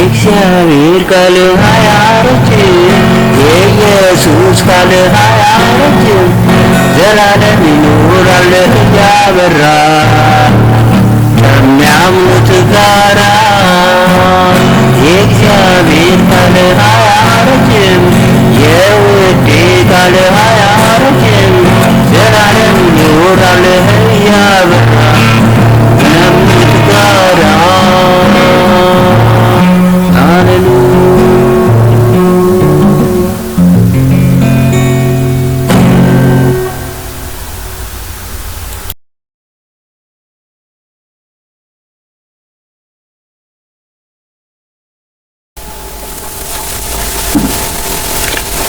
የእግዚአብሔር ቃል አያረጅም፣ የኢየሱስ ቃል አያረጅም፣ ዘላለም ይኖራል እያበራ ከሚያምኑት ጋራ። የእግዚአብሔር ቃል አያረጅም፣ የውዴ ቃል አያረጅም፣ ዘላለም ይኖራል እያበራ ከሚያምኑት ጋራ። ሃሌሉያ።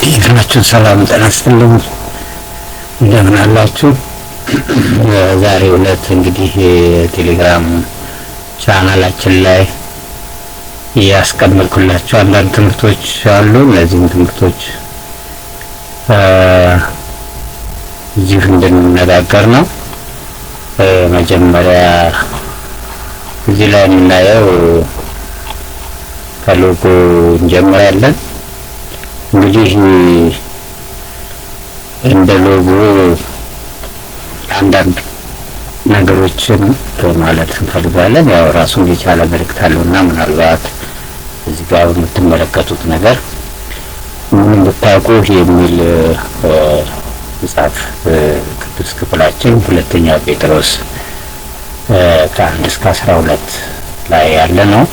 ይህናችሁ ሰላም ጤና ይስጥልኝ። እንደምን አላችሁ? ዛሬው ዕለት እንግዲህ የቴሌግራም ቻናላችን ላይ ያስቀመጥኩላችሁ አንዳንድ ትምህርቶች አሉ። እነዚህም ትምህርቶች እዚህ እንድንነጋገር ነው። መጀመሪያ እዚህ ላይ የምናየው ከሎጎ እንጀምራለን። እንግዲህ እንደ ሎጎ አንዳንድ ነገሮችን ማለት እንፈልጋለን። ያው ራሱን የቻለ መልእክት አለውና ምናልባት እዚህ ጋር የምትመለከቱት ነገር ምን ብታውቁ የሚል መጽሐፍ ቅዱስ ክፍላችን ሁለተኛ ጴጥሮስ ከ1 እስከ 12 ላይ ያለ ነው።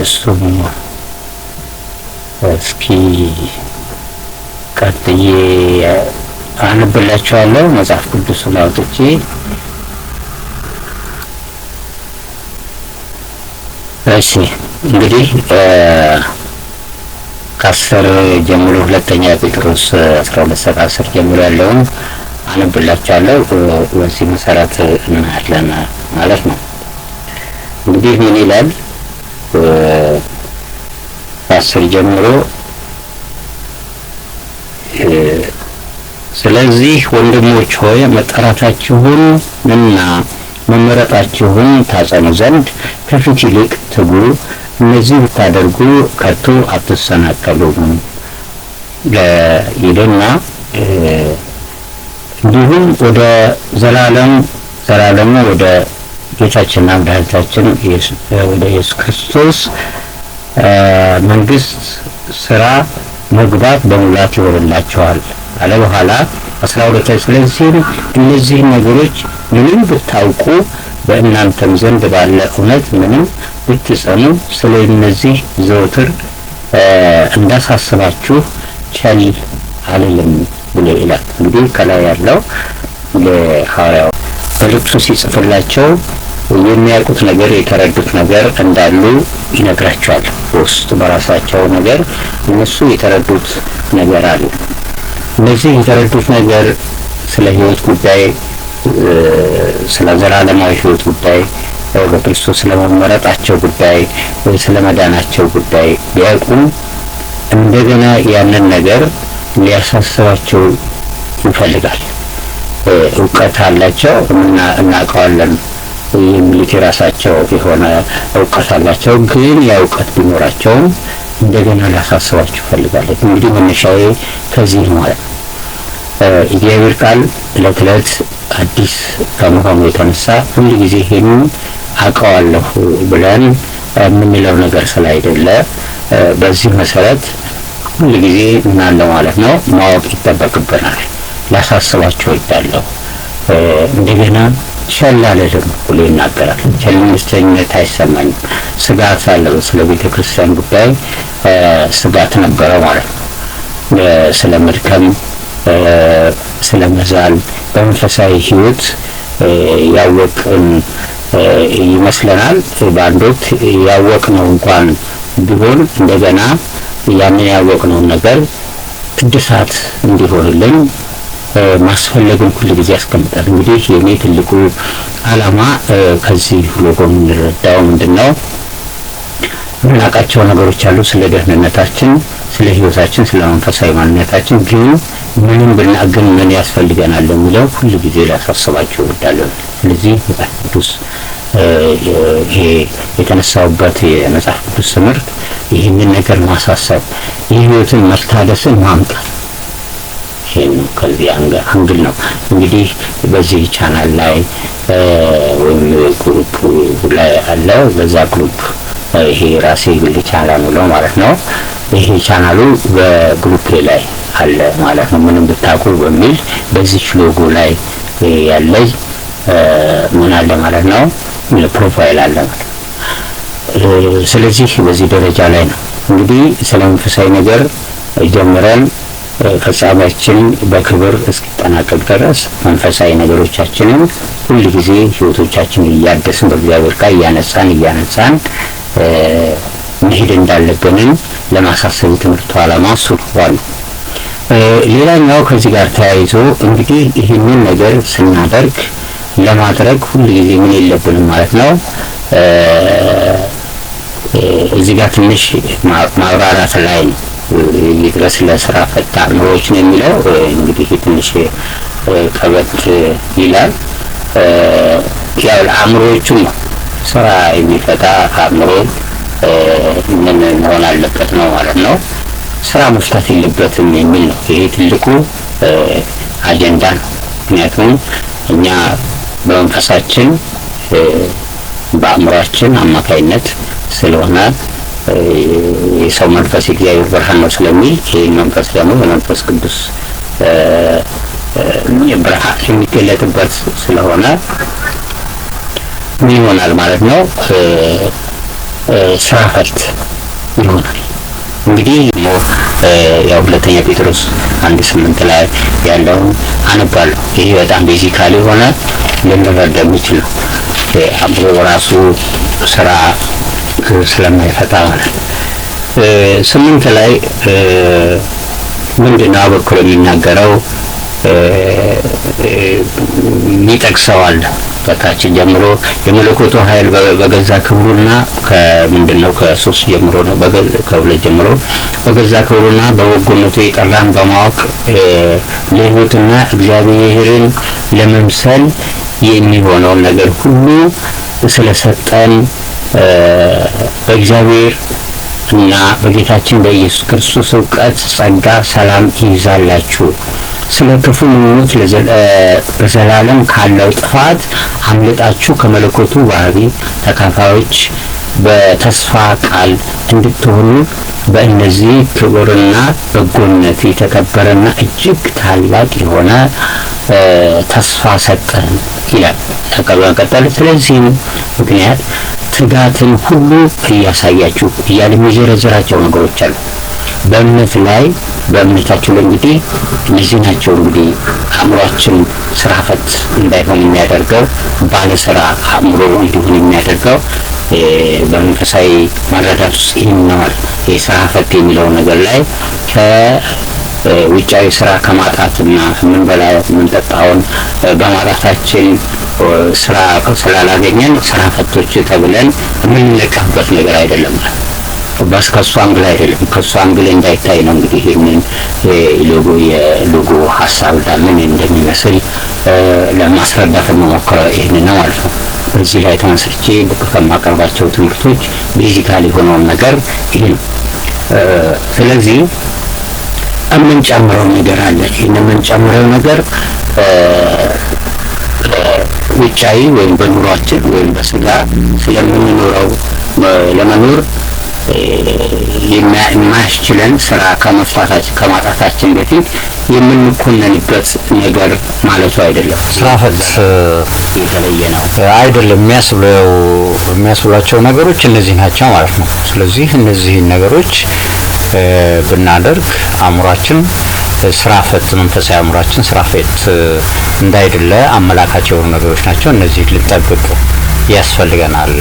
እሱም እስኪ ቀጥዬ አነብላችኋለሁ። መጽሐፍ ቅዱስን አውጥቼ እሺ እንግዲህ ከ10 ጀምሮ ሁለተኛ ጴጥሮስ 12:10 ጀምሮ ያለውን አነብላችኋለሁ። በዚህ መሰረት እናያለን ማለት ነው። እንግዲህ ምን ይላል? 10 ጀምሮ ስለዚህ ወንድሞች ሆይ መጠራታችሁን እና መመረጣችሁን ታጸኑ ዘንድ ከፊት ይልቅ ትጉ። እነዚህ ብታደርጉ ከቶ አትሰናከሉም ይልና እንዲሁም ወደ ዘላለም ወደ ጌታችንና መድኃኒታችን ወደ ኢየሱስ ክርስቶስ መንግስት ስራ መግባት በሙላት ይሆንላችኋል አለ። በኋላ 12 ስለዚህ እነዚህ ነገሮች ምንም ብታውቁ በእናንተም ዘንድ ባለ እውነት ምንም ብትጸኑ ስለ እነዚህ ዘወትር እንዳሳስባችሁ ቸል አልልም ብሎ ይላል። እንግዲህ ከላይ ያለው ለሐዋርያው መልእክቱ ሲጽፍላቸው የሚያውቁት ነገር የተረዱት ነገር እንዳሉ ይነግራቸዋል። ውስጥ በራሳቸው ነገር እነሱ የተረዱት ነገር አለ። እነዚህ የተረዱት ነገር ስለ ሕይወት ጉዳይ፣ ስለ ዘላለማዊ ሕይወት ጉዳይ፣ በክርስቶስ ስለመመረጣቸው ጉዳይ፣ ስለ መዳናቸው ጉዳይ ቢያውቁም እንደገና ያንን ነገር ሊያሳስባቸው ይፈልጋል። እውቀት አላቸው እና እናውቀዋለን የሚሉት የራሳቸው የሆነ እውቀት አላቸው። ግን ያ እውቀት ቢኖራቸውም እንደገና ሊያሳስባቸው ይፈልጋል። እንግዲህ መነሻዬ ከዚህ ነው ማለት ነው። እግዚአብሔር ቃል ዕለት ዕለት አዲስ ከመሆኑ የተነሳ ሁሉ ጊዜ ይሄንን አውቀዋለሁ ብለን የምንለው ነገር ስላይደለ በዚህ መሰረት ሁሉ ጊዜ ምናለው ማለት ነው ማወቅ ይጠበቅብናል። ላሳስባቸው ይዳለሁ እንደገና ቸል አልልም ብሎ ይናገራል። ቸልተኝነት አይሰማኝም። ስጋት አለው። ስለ ቤተ ክርስቲያን ጉዳይ ስጋት ነበረ ማለት ነው። ስለ መድከም፣ ስለ መዛል በመንፈሳዊ ሕይወት ያወቅን ይመስለናል። በአንድ ወቅት ያወቅነው እንኳን ቢሆን እንደገና ያንን ያወቅነውን ነገር እድሳት እንዲሆንልን ማስፈለግን ሁሉ ጊዜ ያስቀምጣል። እንግዲህ የኔ ትልቁ ዓላማ ከዚህ ሎጎ የምንረዳው ምንድነው? የምናውቃቸው ነገሮች አሉ ስለ ደህንነታችን፣ ስለ ሕይወታችን፣ ስለ መንፈሳዊ ማንነታችን። ግን ምንም ብናገኝ ምን ያስፈልገናል የሚለው ሁሉ ጊዜ ላሳስባችሁ እወዳለሁ። ስለዚህ መጽሐፍ ቅዱስ ይሄ የተነሳውበት የመጽሐፍ ቅዱስ ትምህርት ይህንን ነገር ማሳሰብ፣ የህይወትን መታደስን ማምጣት ይሄን ከዚህ አንግል ነው እንግዲህ በዚህ ቻናል ላይ ወይም ግሩፕ ላይ አለ። በዛ ግሩፕ ይሄ ራሴ ግል ቻናል ነው ማለት ነው። ይሄ ቻናሉ በግሩፕ ላይ አለ ማለት ነው። ምንም ብታውቁ በሚል በዚህ ሎጎ ላይ ያለኝ ምን አለ ማለት ነው፣ ፕሮፋይል አለ ማለት ነው። ስለዚህ በዚህ ደረጃ ላይ ነው እንግዲህ ስለ መንፈሳዊ ነገር ጀምረን ፍጻሜያችን በክብር እስኪጠናቀቅ ድረስ መንፈሳዊ ነገሮቻችንን ሁሉ ጊዜ ህይወቶቻችንን እያደስን በእግዚአብሔር ቃል እያነጻን መሄድ እንዳለብን ለማሳሰብ ትምህርቱ ዓላማ እሱ ነው። ሌላኛው ከዚህ ጋር ተያይዞ እንግዲህ ይህንን ነገር ስናደርግ ለማድረግ ሁሉ ጊዜ ምን የለብንም ማለት ነው። እዚህ ጋር ትንሽ ማብራራት ላይ ነው ይድረስ ለስራ ፈታ አእምሮዎች ነው የሚለው እንግዲህ ትንሽ ከበት ይላል። ያው አእምሮዎቹም ስራ የሚፈታ አእምሮ ምን መሆን አለበት ነው ማለት ነው። ስራ መፍታት የለበትም የሚል ነው። ይሄ ትልቁ አጀንዳ ነው። ምክንያቱም እኛ በመንፈሳችን በአእምሮአችን አማካይነት ስለሆነ የሰው መንፈስ የእግዚአብሔር ብርሃን ነው ስለሚል ይሄ መንፈስ ደግሞ በመንፈስ ቅዱስ ብርሃን የሚገለጥበት ስለሆነ ምን ይሆናል ማለት ነው፣ ስራ ፈት ይሆናል። እንግዲህ ያው ሁለተኛ ጴጥሮስ 1:8 ላይ ያለውን አነባለሁ። ይሄ በጣም ቤዚካሊ ሆነ ልንረዳ የሚችል ነው። አብሮ ራሱ ስራ ስለማይፈታ ማለት ነው። 8 ላይ ምንድነው አበክሮ የሚናገረው ይጠቅሰዋል። በታች ጀምሮ የመለኮቱ ኃይል በገዛ ክብሩና ከምንድነው ከ3 ጀምሮ ነው ከ2 ጀምሮ በገዛ ክብሩና በበጎነቱ የጠራን በማወቅ ለሕይወትና እግዚአብሔርን ለመምሰል የሚሆነው ነገር ሁሉ ስለሰጠን በእግዚአብሔር እና በጌታችን በኢየሱስ ክርስቶስ ዕውቀት ጸጋ ሰላም ይብዛላችሁ። ስለ ክፉ ምኞት በዘላለም ካለው ጥፋት አምልጣችሁ ከመለኮቱ ባህሪ ተካፋዮች በተስፋ ቃል እንድትሆኑ በእነዚህ ክብርና በጎነት የተከበረና እጅግ ታላቅ የሆነ ተስፋ ሰጠን ይላል። ተቀበል። ስለዚህም ምክንያት ትጋትን ሁሉ እያሳያችሁ እያለ የሚዘረዝራቸው ነገሮች አሉ። በእምነታቸው እንግዲህ እነዚህ ናቸው እንግዲህ አእምሯችን ስራ ፈት እንዳይሆን የሚያደርገው ባለ ስራ አእምሮ እንዲሆን የሚያደርገው በመንፈሳዊ መረዳት ውስጥ ይኖራል። የስራ ፈት የሚለው ነገር ላይ ከውጫዊ ስራ ከማጣትና ምን ጠጣውን በማጣታችን ስራ ስላላገኘን ስራ ፈቶች ተብለን የምንለቀፍበት ነገር አይደለም። በስ ከሱ አንግል አይደለም፣ ከሱ አንግል እንዳይታይ ነው እንግዲህ ይሄንን የሎጎ ሐሳብ ምን እንደሚመስል ለማስረዳት መሞከር ይሄን ነው ማለት ነው። በዚህ ላይ ተመስርቼ ከማቀርባቸው ትምህርቶች ቤዚካሊ ሆነው ነገር ይሄ ነው። ስለዚህ የምንጨምረው ነገር አለ። ይሄን የምንጨምረው ነገር ውጫዊ ወይም በኑሯችን ወይም በስጋ ስለምንኖረው ለመኖር የማያስችለን ስራ ከማጣታችን በፊት የምንኮነንበት ነገር ማለቱ አይደለም። ስራ ፈት የተለየ ነው አይደለም። የሚያስብላቸው ነገሮች እነዚህ ናቸው ማለት ነው። ስለዚህ እነዚህ ነገሮች ብናደርግ አእምሯችን ስራ ፈት መንፈሳዊ አእምሯችን ስራ ፈት እንዳይደለ አመላካች የሆኑ ነገሮች ናቸው። እነዚህ ልንጠብቅ ያስፈልገናል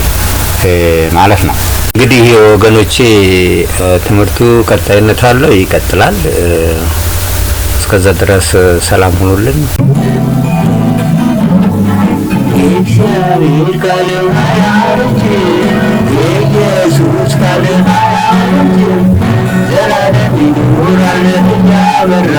ማለት ነው። እንግዲህ ወገኖቼ ትምህርቱ ቀጣይነት አለው፣ ይቀጥላል። እስከዛ ድረስ ሰላም ሁኑልን። እግዚአብሔር ቃል ኢየሱስ ቃል ዘላለም ይኖራል እያበራ